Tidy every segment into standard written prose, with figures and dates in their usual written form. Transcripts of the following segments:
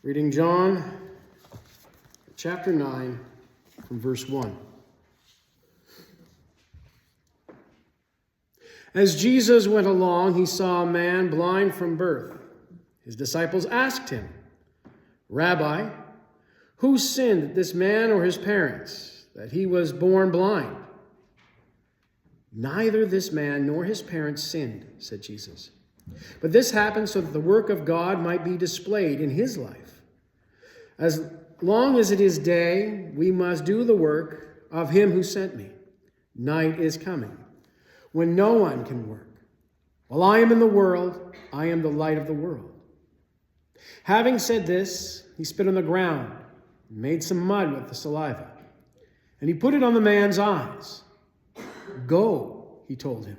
Reading John chapter 9 from verse 1. As Jesus went along, he saw a man blind from birth. His disciples asked him, "Rabbi, who sinned, this man or his parents, that he was born blind?" "Neither this man nor his parents sinned," said Jesus. "But this happened so that the work of God might be displayed in his life. As long as it is day, we must do the work of him who sent me. Night is coming, when no one can work. While I am in the world, I am the light of the world." Having said this, he spit on the ground and made some mud with the saliva, and he put it on the man's eyes. "Go," he told him,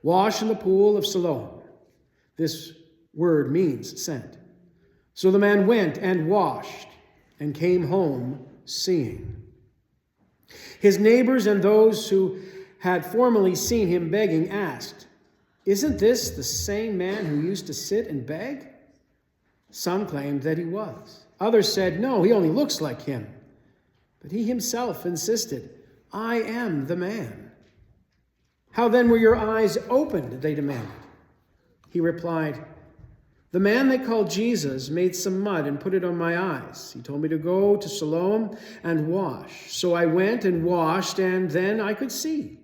"wash in the pool of Siloam." This word means sent. So the man went and washed and came home seeing. His neighbors and those who had formerly seen him begging asked, "Isn't this the same man who used to sit and beg?" Some claimed that he was. Others said, "No, he only looks like him." But he himself insisted, "I am the man." "How then were your eyes opened?" they demanded. He replied, "The man they called Jesus made some mud and put it on my eyes. He told me to go to Siloam and wash. So I went and washed, and then I could see."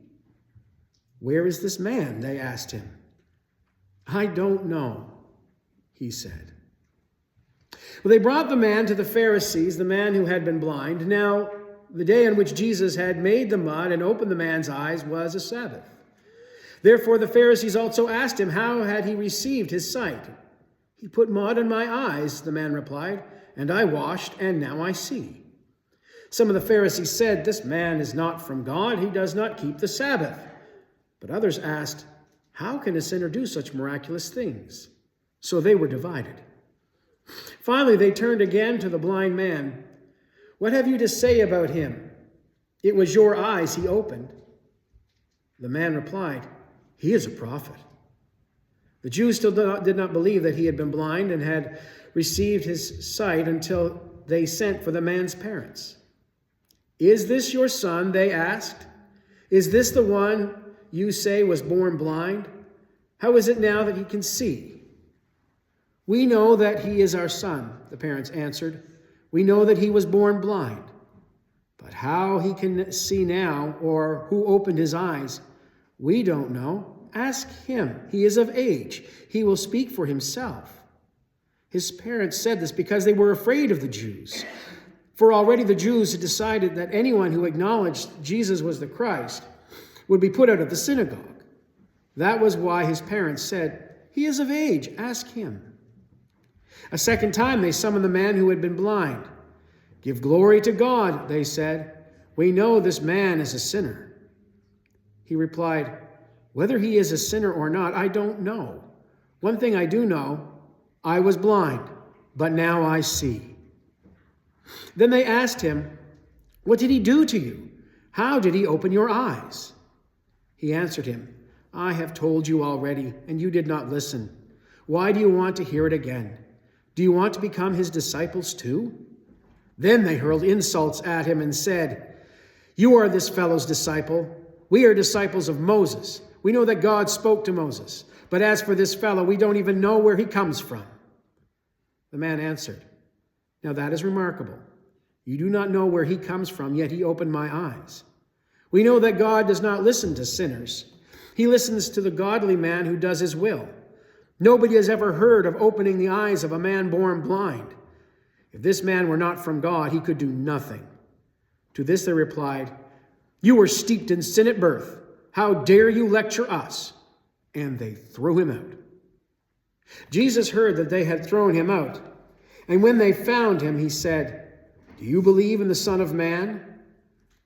"Where is this man?" they asked him. "I don't know," he said. Well, they brought the man to the Pharisees, the man who had been blind. Now, the day on which Jesus had made the mud and opened the man's eyes was a Sabbath. Therefore the Pharisees also asked him, how had he received his sight? "He put mud in my eyes," the man replied, "and I washed, and now I see." Some of the Pharisees said, "This man is not from God. He does not keep the Sabbath." But others asked, "How can a sinner do such miraculous things?" So they were divided. Finally, they turned again to the blind man. "What have you to say about him? It was your eyes he opened." The man replied, "He is a prophet." The Jews still did not believe that he had been blind and had received his sight until they sent for the man's parents. "Is this your son?" they asked. "Is this the one you say was born blind? How is it now that he can see?" "We know that he is our son," the parents answered. "We know that he was born blind. But how he can see now, or who opened his eyes, we don't know. Ask him. He is of age. He will speak for himself." His parents said this because they were afraid of the Jews. For already the Jews had decided that anyone who acknowledged Jesus was the Christ would be put out of the synagogue. That was why his parents said, "He is of age. Ask him." A second time they summoned the man who had been blind. "Give glory to God," they said. "We know this man is a sinner." He replied, "Whether he is a sinner or not, I don't know. One thing I do know, I was blind, but now I see." Then they asked him, "What did he do to you? How did he open your eyes?" He answered him, "I have told you already, and you did not listen. Why do you want to hear it again? Do you want to become his disciples too?" Then they hurled insults at him and said, "You are this fellow's disciple. We are disciples of Moses. We know that God spoke to Moses. But as for this fellow, we don't even know where he comes from." The man answered, "Now that is remarkable. You do not know where he comes from, yet he opened my eyes. We know that God does not listen to sinners. He listens to the godly man who does his will. Nobody has ever heard of opening the eyes of a man born blind. If this man were not from God, he could do nothing." To this they replied, "You were steeped in sin at birth. How dare you lecture us?" And they threw him out. Jesus heard that they had thrown him out. And when they found him, he said, "Do you believe in the Son of Man?"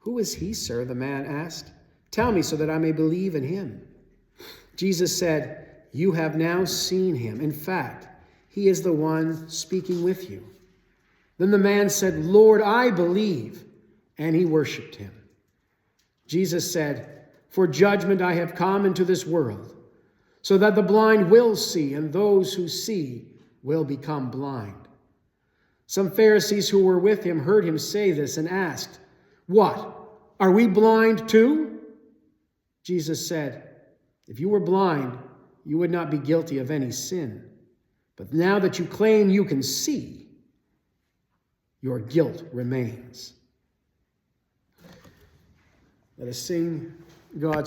"Who is he, sir?" the man asked. "Tell me so that I may believe in him." Jesus said, "You have now seen him. In fact, he is the one speaking with you." Then the man said, "Lord, I believe." And he worshipped him. Jesus said, "For judgment I have come into this world, so that the blind will see, and those who see will become blind." Some Pharisees who were with him heard him say this and asked, "What? Are we blind too?" Jesus said, "If you were blind, you would not be guilty of any sin. But now that you claim you can see, your guilt remains." Let us sing God's